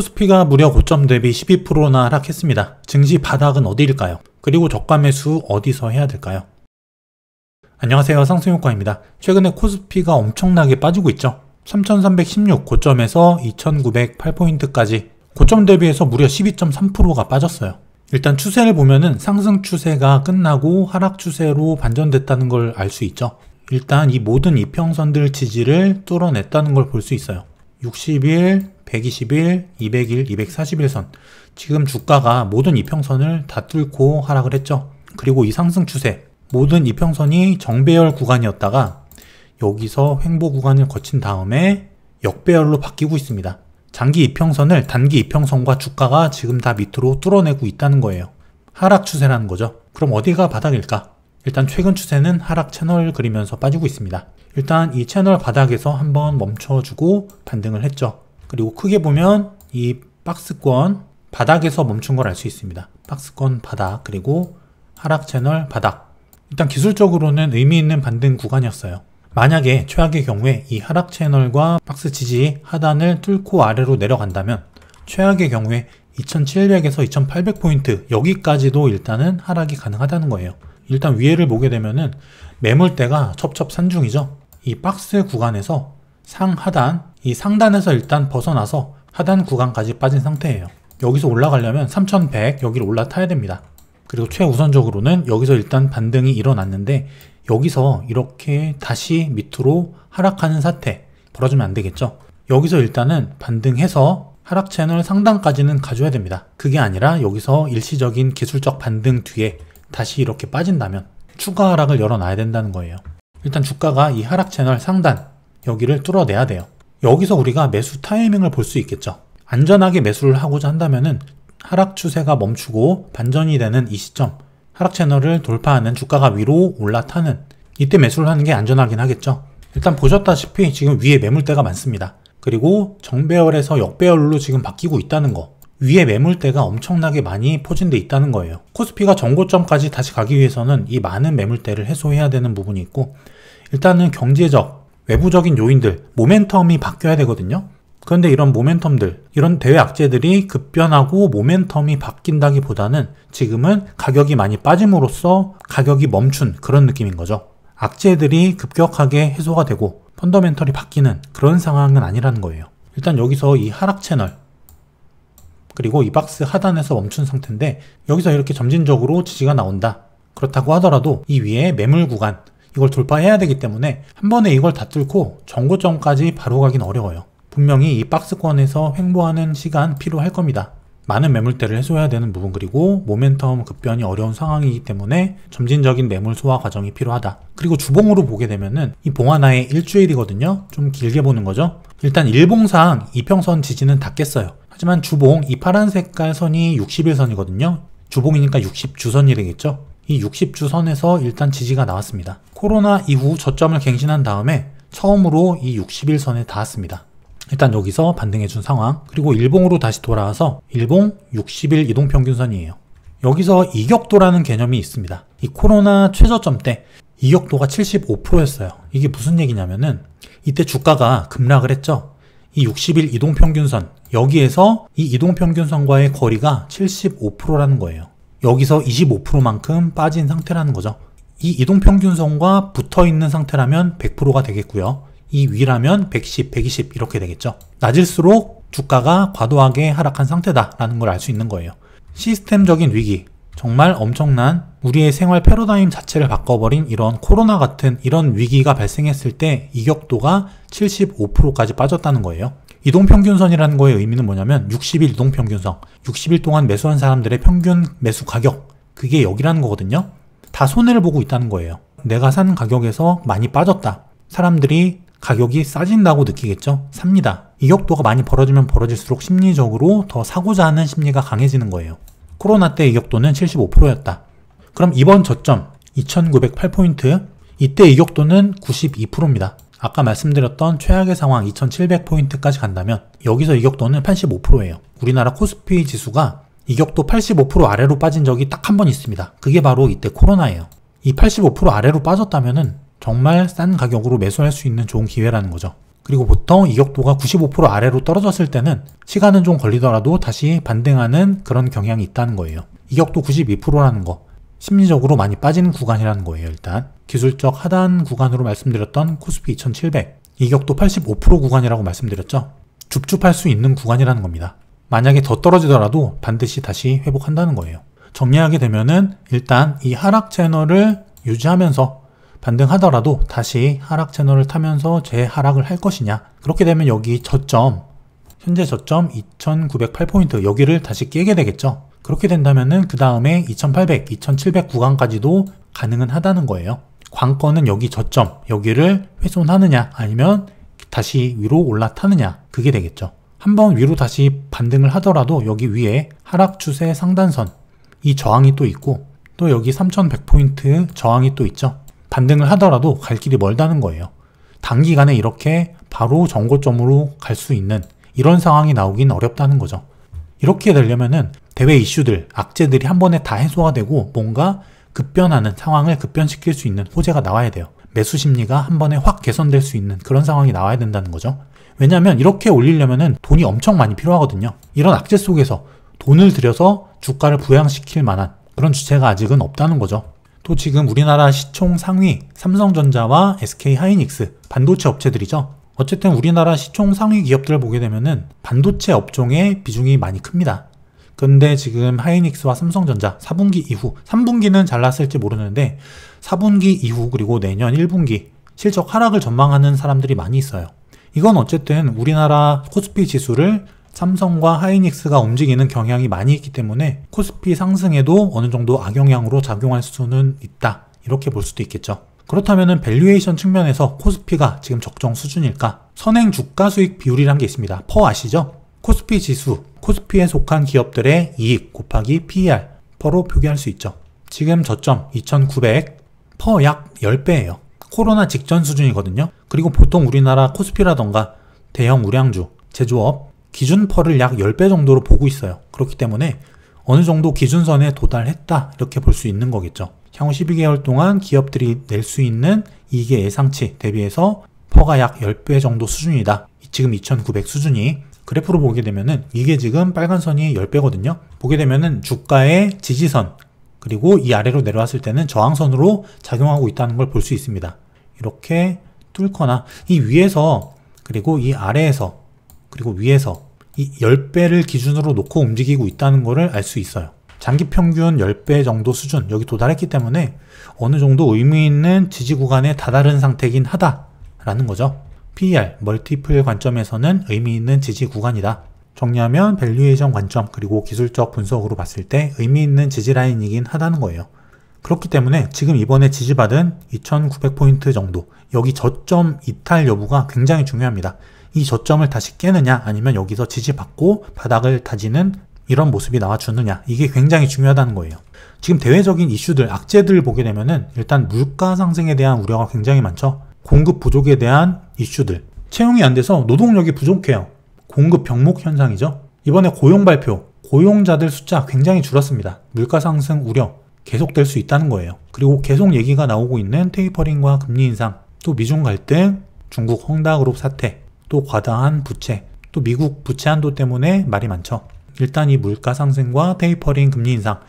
코스피가 무려 고점 대비 12%나 하락했습니다. 증시 바닥은 어디일까요? 그리고 저가 매수 어디서 해야 될까요? 안녕하세요, 상승효과입니다. 최근에 코스피가 엄청나게 빠지고 있죠. 3316 고점에서 2908포인트까지 고점 대비해서 무려 12.3%가 빠졌어요. 일단 추세를 보면은 상승 추세가 끝나고 하락 추세로 반전됐다는 걸 알 수 있죠. 일단 이 모든 이평선들 지지를 뚫어냈다는 걸 볼 수 있어요. 60일, 120일, 200일, 241선. 지금 주가가 모든 이평선을 다 뚫고 하락을 했죠. 그리고 이 상승 추세, 모든 이평선이 정배열 구간이었다가 여기서 횡보 구간을 거친 다음에 역배열로 바뀌고 있습니다. 장기 이평선을 단기 이평선과 주가가 지금 다 밑으로 뚫어내고 있다는 거예요. 하락 추세라는 거죠. 그럼 어디가 바닥일까? 일단 최근 추세는 하락 채널 그리면서 빠지고 있습니다. 일단 이 채널 바닥에서 한번 멈춰주고 반등을 했죠. 그리고 크게 보면 이 박스권 바닥에서 멈춘 걸 알 수 있습니다. 박스권 바닥, 그리고 하락 채널 바닥. 일단 기술적으로는 의미 있는 반등 구간이었어요. 만약에 최악의 경우에 이 하락 채널과 박스 지지 하단을 뚫고 아래로 내려간다면 최악의 경우에 2700에서 2800포인트 여기까지도 일단은 하락이 가능하다는 거예요. 일단 위에를 보게 되면은 매물대가 첩첩산중이죠. 이 박스 구간에서 상하단, 이 상단에서 일단 벗어나서 하단 구간까지 빠진 상태예요. 여기서 올라가려면 3100 여기를 올라타야 됩니다. 그리고 최우선적으로는 여기서 일단 반등이 일어났는데 여기서 이렇게 다시 밑으로 하락하는 사태 벌어지면 안 되겠죠. 여기서 일단은 반등해서 하락 채널 상단까지는 가져야 됩니다. 그게 아니라 여기서 일시적인 기술적 반등 뒤에 다시 이렇게 빠진다면 추가 하락을 열어놔야 된다는 거예요. 일단 주가가 이 하락 채널 상단 여기를 뚫어내야 돼요. 여기서 우리가 매수 타이밍을 볼 수 있겠죠. 안전하게 매수를 하고자 한다면은 하락 추세가 멈추고 반전이 되는 이 시점, 하락 채널을 돌파하는 주가가 위로 올라타는 이때 매수를 하는 게 안전하긴 하겠죠. 일단 보셨다시피 지금 위에 매물대가 많습니다. 그리고 정배열에서 역배열로 지금 바뀌고 있다는 거, 위에 매물대가 엄청나게 많이 포진돼 있다는 거예요. 코스피가 전고점까지 다시 가기 위해서는 이 많은 매물대를 해소해야 되는 부분이 있고, 일단은 경제적, 외부적인 요인들, 모멘텀이 바뀌어야 되거든요. 그런데 이런 모멘텀들, 이런 대외 악재들이 급변하고 모멘텀이 바뀐다기보다는 지금은 가격이 많이 빠짐으로써 가격이 멈춘 그런 느낌인 거죠. 악재들이 급격하게 해소가 되고 펀더멘털이 바뀌는 그런 상황은 아니라는 거예요. 일단 여기서 이 하락 채널, 그리고 이 박스 하단에서 멈춘 상태인데 여기서 이렇게 점진적으로 지지가 나온다. 그렇다고 하더라도 이 위에 매물 구간, 이걸 돌파해야 되기 때문에 한 번에 이걸 다 뚫고 정고점까지 바로 가긴 어려워요. 분명히 이 박스권에서 횡보하는 시간 필요할 겁니다. 많은 매물대를 해소해야 되는 부분, 그리고 모멘텀 급변이 어려운 상황이기 때문에 점진적인 매물 소화 과정이 필요하다. 그리고 주봉으로 보게 되면은 이 봉 하나에 일주일이거든요. 좀 길게 보는 거죠. 일단 일봉상 이평선 지지는 다 깼어요. 하지만 주봉, 이 파란 색깔 선이 60일선이거든요. 주봉이니까 60주선이 되겠죠. 이 60주선에서 일단 지지가 나왔습니다. 코로나 이후 저점을 갱신한 다음에 처음으로 이 60일선에 닿았습니다. 일단 여기서 반등해준 상황, 그리고 일봉으로 다시 돌아와서 일봉 60일 이동평균선이에요. 여기서 이격도라는 개념이 있습니다. 이 코로나 최저점 때 이격도가 75%였어요. 이게 무슨 얘기냐면은 이때 주가가 급락을 했죠. 이 60일 이동평균선, 여기에서 이 이동평균선과의 거리가 75%라는 거예요. 여기서 25%만큼 빠진 상태라는 거죠. 이 이동평균선과 붙어있는 상태라면 100%가 되겠고요. 이 위라면 110, 120 이렇게 되겠죠. 낮을수록 주가가 과도하게 하락한 상태다라는 걸 알 수 있는 거예요. 시스템적인 위기, 정말 엄청난 우리의 생활 패러다임 자체를 바꿔버린 이런 코로나 같은 이런 위기가 발생했을 때 이격도가 75%까지 빠졌다는 거예요. 이동평균선이라는 거의 의미는 뭐냐면 60일 이동평균선, 60일 동안 매수한 사람들의 평균 매수 가격, 그게 여기라는 거거든요. 다 손해를 보고 있다는 거예요. 내가 산 가격에서 많이 빠졌다. 사람들이 가격이 싸진다고 느끼겠죠? 삽니다. 이격도가 많이 벌어지면 벌어질수록 심리적으로 더 사고자 하는 심리가 강해지는 거예요. 코로나 때 이격도는 75%였다. 그럼 이번 저점 2908포인트, 이때 이격도는 92%입니다. 아까 말씀드렸던 최악의 상황 2700포인트까지 간다면 여기서 이격도는 85%예요. 우리나라 코스피 지수가 이격도 85% 아래로 빠진 적이 딱 한 번 있습니다. 그게 바로 이때 코로나예요. 이 85% 아래로 빠졌다면은 정말 싼 가격으로 매수할 수 있는 좋은 기회라는 거죠. 그리고 보통 이격도가 95% 아래로 떨어졌을 때는 시간은 좀 걸리더라도 다시 반등하는 그런 경향이 있다는 거예요. 이격도 92%라는 거, 심리적으로 많이 빠지는 구간이라는 거예요. 일단 기술적 하단 구간으로 말씀드렸던 코스피 2700, 이격도 85% 구간이라고 말씀드렸죠. 줍줍할 수 있는 구간이라는 겁니다. 만약에 더 떨어지더라도 반드시 다시 회복한다는 거예요. 정리하게 되면은 일단 이 하락 채널을 유지하면서 반등하더라도 다시 하락 채널을 타면서 재하락을 할 것이냐, 그렇게 되면 여기 저점, 현재 저점 2908포인트 여기를 다시 깨게 되겠죠. 그렇게 된다면은 그 다음에 2800, 2700 구간까지도 가능은 하다는 거예요. 관건은 여기 저점, 여기를 훼손하느냐 아니면 다시 위로 올라타느냐, 그게 되겠죠. 한번 위로 다시 반등을 하더라도 여기 위에 하락 추세 상단선, 이 저항이 또 있고 또 여기 3100포인트 저항이 또 있죠. 반등을 하더라도 갈 길이 멀다는 거예요. 단기간에 이렇게 바로 정고점으로 갈 수 있는 이런 상황이 나오긴 어렵다는 거죠. 이렇게 되려면은 대외 이슈들, 악재들이 한 번에 다 해소가 되고 뭔가 급변하는 상황을 급변시킬 수 있는 호재가 나와야 돼요. 매수 심리가 한 번에 확 개선될 수 있는 그런 상황이 나와야 된다는 거죠. 왜냐하면 이렇게 올리려면은 돈이 엄청 많이 필요하거든요. 이런 악재 속에서 돈을 들여서 주가를 부양시킬 만한 그런 주체가 아직은 없다는 거죠. 또 지금 우리나라 시총 상위 삼성전자와 SK하이닉스 반도체 업체들이죠. 어쨌든 우리나라 시총 상위 기업들을 보게 되면은 반도체 업종의 비중이 많이 큽니다. 근데 지금 하이닉스와 삼성전자 4분기 이후, 3분기는 잘 났을지 모르는데 4분기 이후 그리고 내년 1분기 실적 하락을 전망하는 사람들이 많이 있어요. 이건 어쨌든 우리나라 코스피 지수를 삼성과 하이닉스가 움직이는 경향이 많이 있기 때문에 코스피 상승에도 어느 정도 악영향으로 작용할 수는 있다, 이렇게 볼 수도 있겠죠. 그렇다면 밸류에이션 측면에서 코스피가 지금 적정 수준일까? 선행 주가 수익 비율이란 게 있습니다. 퍼 아시죠? 코스피 지수, 코스피에 속한 기업들의 이익 곱하기 PER, 퍼로 표기할 수 있죠. 지금 저점 2900, 퍼 약 10배예요. 코로나 직전 수준이거든요. 그리고 보통 우리나라 코스피라던가 대형 우량주, 제조업 기준 퍼를 약 10배 정도로 보고 있어요. 그렇기 때문에 어느 정도 기준선에 도달했다, 이렇게 볼 수 있는 거겠죠. 향후 12개월 동안 기업들이 낼 수 있는 이익의 예상치 대비해서 퍼가 약 10배 정도 수준이다. 지금 2900 수준이. 그래프로 보게 되면은 이게 지금 빨간 선이 10배거든요. 보게 되면은 주가의 지지선, 그리고 이 아래로 내려왔을 때는 저항선으로 작용하고 있다는 걸 볼 수 있습니다. 이렇게 뚫거나 이 위에서, 그리고 이 아래에서, 그리고 위에서 이 10배를 기준으로 놓고 움직이고 있다는 것을 알 수 있어요. 장기 평균 10배 정도 수준, 여기 도달했기 때문에 어느 정도 의미 있는 지지 구간에 다다른 상태이긴 하다라는 거죠. PER, 멀티플 관점에서는 의미 있는 지지 구간이다. 정리하면 밸류에이션 관점 그리고 기술적 분석으로 봤을 때 의미 있는 지지 라인이긴 하다는 거예요. 그렇기 때문에 지금 이번에 지지받은 2900포인트 정도, 여기 저점 이탈 여부가 굉장히 중요합니다. 이 저점을 다시 깨느냐 아니면 여기서 지지받고 바닥을 다지는 이런 모습이 나와주느냐, 이게 굉장히 중요하다는 거예요. 지금 대외적인 이슈들, 악재들을 보게 되면은 일단 물가 상승에 대한 우려가 굉장히 많죠. 공급 부족에 대한 이슈들, 채용이 안 돼서 노동력이 부족해요. 공급 병목 현상이죠. 이번에 고용 발표, 고용자들 숫자 굉장히 줄었습니다. 물가 상승 우려 계속될 수 있다는 거예요. 그리고 계속 얘기가 나오고 있는 테이퍼링과 금리 인상, 또 미중 갈등, 중국 헝다그룹 사태, 또 과다한 부채, 또 미국 부채 한도 때문에 말이 많죠. 일단 이 물가 상승과 테이퍼링 금리 인상,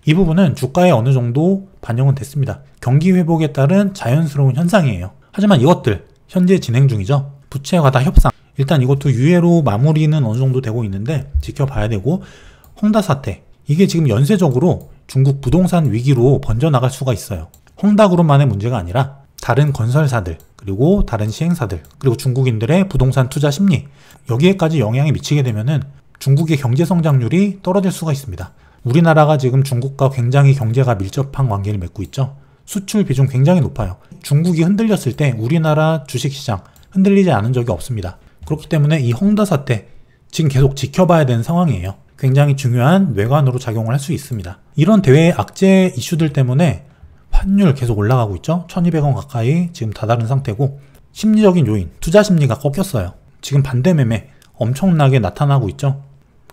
이 부분은 주가에 어느 정도 반영은 됐습니다. 경기 회복에 따른 자연스러운 현상이에요. 하지만 이것들 현재 진행 중이죠. 부채 과다 협상, 일단 이것도 유예로 마무리는 어느 정도 되고 있는데 지켜봐야 되고, 헝다 사태, 이게 지금 연쇄적으로 중국 부동산 위기로 번져나갈 수가 있어요. 헝다그룹만의 문제가 아니라 다른 건설사들, 그리고 다른 시행사들, 그리고 중국인들의 부동산 투자 심리, 여기에까지 영향이 미치게 되면은 중국의 경제 성장률이 떨어질 수가 있습니다. 우리나라가 지금 중국과 굉장히 경제가 밀접한 관계를 맺고 있죠. 수출 비중 굉장히 높아요. 중국이 흔들렸을 때 우리나라 주식시장 흔들리지 않은 적이 없습니다. 그렇기 때문에 이 헝다 사태 지금 계속 지켜봐야 되는 상황이에요. 굉장히 중요한 외관으로 작용을 할 수 있습니다. 이런 대외 악재 이슈들 때문에 환율 계속 올라가고 있죠. 1200원 가까이 지금 다다른 상태고, 심리적인 요인, 투자 심리가 꺾였어요. 지금 반대 매매 엄청나게 나타나고 있죠.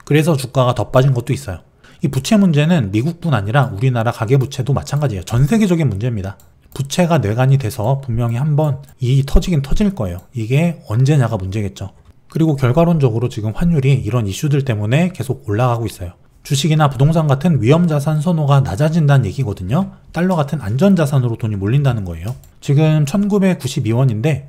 그래서 주가가 더 빠진 것도 있어요. 이 부채 문제는 미국뿐 아니라 우리나라 가계부채도 마찬가지예요. 전 세계적인 문제입니다. 부채가 뇌관이 돼서 분명히 한번 이익이 터지긴 터질 거예요. 이게 언제냐가 문제겠죠. 그리고 결과론적으로 지금 환율이 이런 이슈들 때문에 계속 올라가고 있어요. 주식이나 부동산 같은 위험자산 선호가 낮아진다는 얘기거든요. 달러 같은 안전자산으로 돈이 몰린다는 거예요. 지금 1992원인데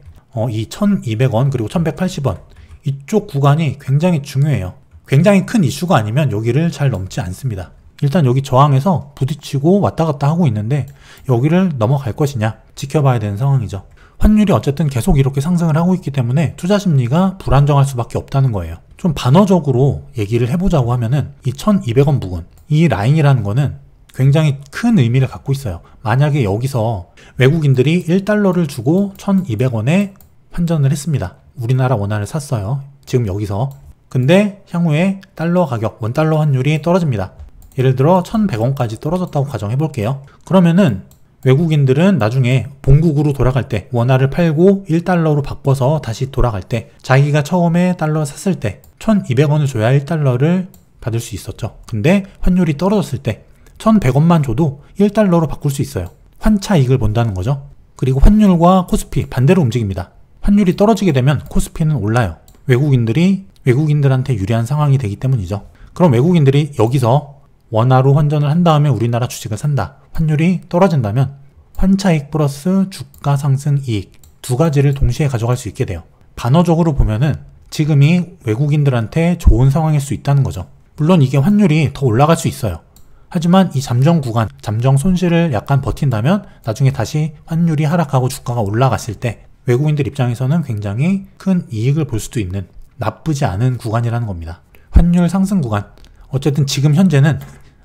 이 1200원 그리고 1180원 이쪽 구간이 굉장히 중요해요. 굉장히 큰 이슈가 아니면 여기를 잘 넘지 않습니다. 일단 여기 저항에서 부딪히고 왔다 갔다 하고 있는데 여기를 넘어갈 것이냐 지켜봐야 되는 상황이죠. 환율이 어쨌든 계속 이렇게 상승을 하고 있기 때문에 투자 심리가 불안정할 수밖에 없다는 거예요. 좀 반어적으로 얘기를 해보자고 하면은 이 1200원 부근 이 라인이라는 거는 굉장히 큰 의미를 갖고 있어요. 만약에 여기서 외국인들이 1달러를 주고 1200원에 환전을 했습니다. 우리나라 원화를 샀어요. 지금 여기서. 근데 향후에 달러 가격, 원달러 환율이 떨어집니다. 예를 들어 1100원까지 떨어졌다고 가정해 볼게요. 그러면은 외국인들은 나중에 본국으로 돌아갈 때 원화를 팔고 1달러로 바꿔서 다시 돌아갈 때 자기가 처음에 달러 샀을 때 1200원을 줘야 1달러를 받을 수 있었죠. 근데 환율이 떨어졌을 때 1100원만 줘도 1달러로 바꿀 수 있어요. 환차 이익을 본다는 거죠. 그리고 환율과 코스피 반대로 움직입니다. 환율이 떨어지게 되면 코스피는 올라요. 외국인들한테 유리한 상황이 되기 때문이죠. 그럼 외국인들이 여기서 원화로 환전을 한 다음에 우리나라 주식을 산다. 환율이 떨어진다면 환차익 플러스 주가 상승 이익 두 가지를 동시에 가져갈 수 있게 돼요. 반어적으로 보면은 지금이 외국인들한테 좋은 상황일 수 있다는 거죠. 물론 이게 환율이 더 올라갈 수 있어요. 하지만 이 잠정 구간, 잠정 손실을 약간 버틴다면 나중에 다시 환율이 하락하고 주가가 올라갔을 때 외국인들 입장에서는 굉장히 큰 이익을 볼 수도 있는 나쁘지 않은 구간이라는 겁니다. 환율 상승 구간, 어쨌든 지금 현재는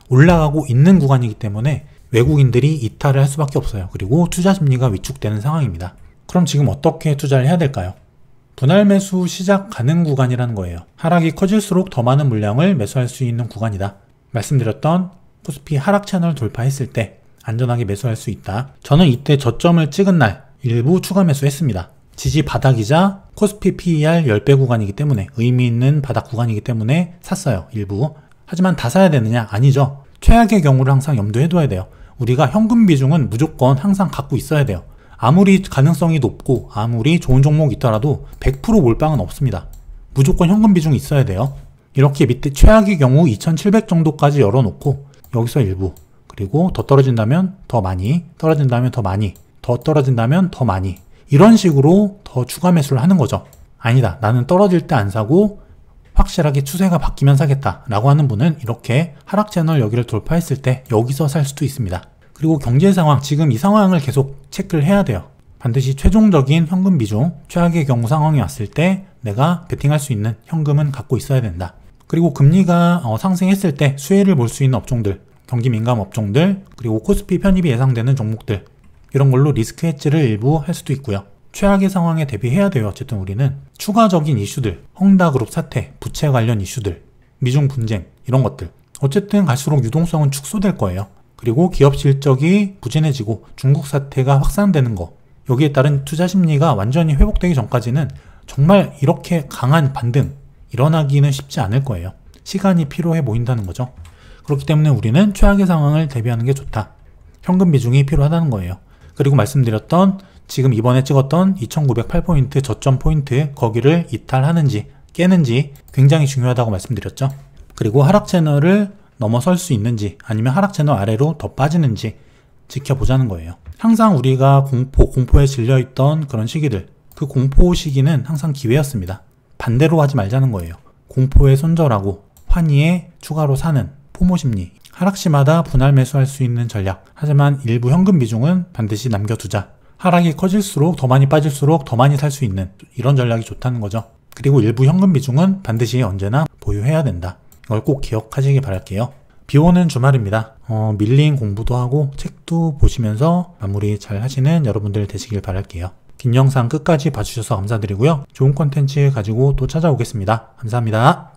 올라가고 있는 구간이기 때문에 외국인들이 이탈을 할 수밖에 없어요. 그리고 투자 심리가 위축되는 상황입니다. 그럼 지금 어떻게 투자를 해야 될까요? 분할 매수 시작 가능 구간이라는 거예요. 하락이 커질수록 더 많은 물량을 매수할 수 있는 구간이다. 말씀드렸던 코스피 하락 채널 돌파했을 때 안전하게 매수할 수 있다. 저는 이때 저점을 찍은 날 일부 추가 매수했습니다. 지지 바닥이자 코스피 PER 10배 구간이기 때문에 의미 있는 바닥 구간이기 때문에 샀어요. 일부. 하지만 다 사야 되느냐? 아니죠. 최악의 경우를 항상 염두에 둬야 돼요. 우리가 현금 비중은 무조건 항상 갖고 있어야 돼요. 아무리 가능성이 높고 아무리 좋은 종목이 있더라도 100% 몰빵은 없습니다. 무조건 현금 비중이 있어야 돼요. 이렇게 밑에 최악의 경우 2700 정도까지 열어놓고 여기서 일부, 그리고 더 떨어진다면 더 많이, 떨어진다면 더 많이, 더 떨어진다면 더 많이, 이런 식으로 더 추가 매수를 하는 거죠. 아니다, 나는 떨어질 때 안 사고 확실하게 추세가 바뀌면 사겠다 라고 하는 분은 이렇게 하락 채널 여기를 돌파했을 때 여기서 살 수도 있습니다. 그리고 경제 상황, 지금 이 상황을 계속 체크를 해야 돼요. 반드시 최종적인 현금 비중, 최악의 경우 상황이 왔을 때 내가 베팅할 수 있는 현금은 갖고 있어야 된다. 그리고 금리가 상승했을 때 수혜를 볼 수 있는 업종들, 경기 민감 업종들, 그리고 코스피 편입이 예상되는 종목들, 이런 걸로 리스크 해지를 일부 할 수도 있고요. 최악의 상황에 대비해야 돼요. 어쨌든 우리는 추가적인 이슈들, 헝다그룹 사태, 부채 관련 이슈들, 미중 분쟁, 이런 것들, 어쨌든 갈수록 유동성은 축소될 거예요. 그리고 기업 실적이 부진해지고 중국 사태가 확산되는 거, 여기에 따른 투자 심리가 완전히 회복되기 전까지는 정말 이렇게 강한 반등 일어나기는 쉽지 않을 거예요. 시간이 필요해 보인다는 거죠. 그렇기 때문에 우리는 최악의 상황을 대비하는 게 좋다. 현금 비중이 필요하다는 거예요. 그리고 말씀드렸던 지금 이번에 찍었던 2908포인트 저점 포인트, 거기를 이탈하는지 깨는지 굉장히 중요하다고 말씀드렸죠. 그리고 하락 채널을 넘어설 수 있는지 아니면 하락 채널 아래로 더 빠지는지 지켜보자는 거예요. 항상 우리가 공포에 질려있던 그런 시기들, 그 공포 시기는 항상 기회였습니다. 반대로 하지 말자는 거예요. 공포에 손절하고 환희에 추가로 사는 포모 심리, 하락시마다 분할 매수할 수 있는 전략. 하지만 일부 현금 비중은 반드시 남겨두자. 하락이 커질수록 더 많이 빠질수록 더 많이 살 수 있는 이런 전략이 좋다는 거죠. 그리고 일부 현금 비중은 반드시 언제나 보유해야 된다. 이걸 꼭 기억하시기 바랄게요. 비 오는 주말입니다. 밀린 공부도 하고 책도 보시면서 마무리 잘 하시는 여러분들 되시길 바랄게요. 긴 영상 끝까지 봐주셔서 감사드리고요. 좋은 콘텐츠 가지고 또 찾아오겠습니다. 감사합니다.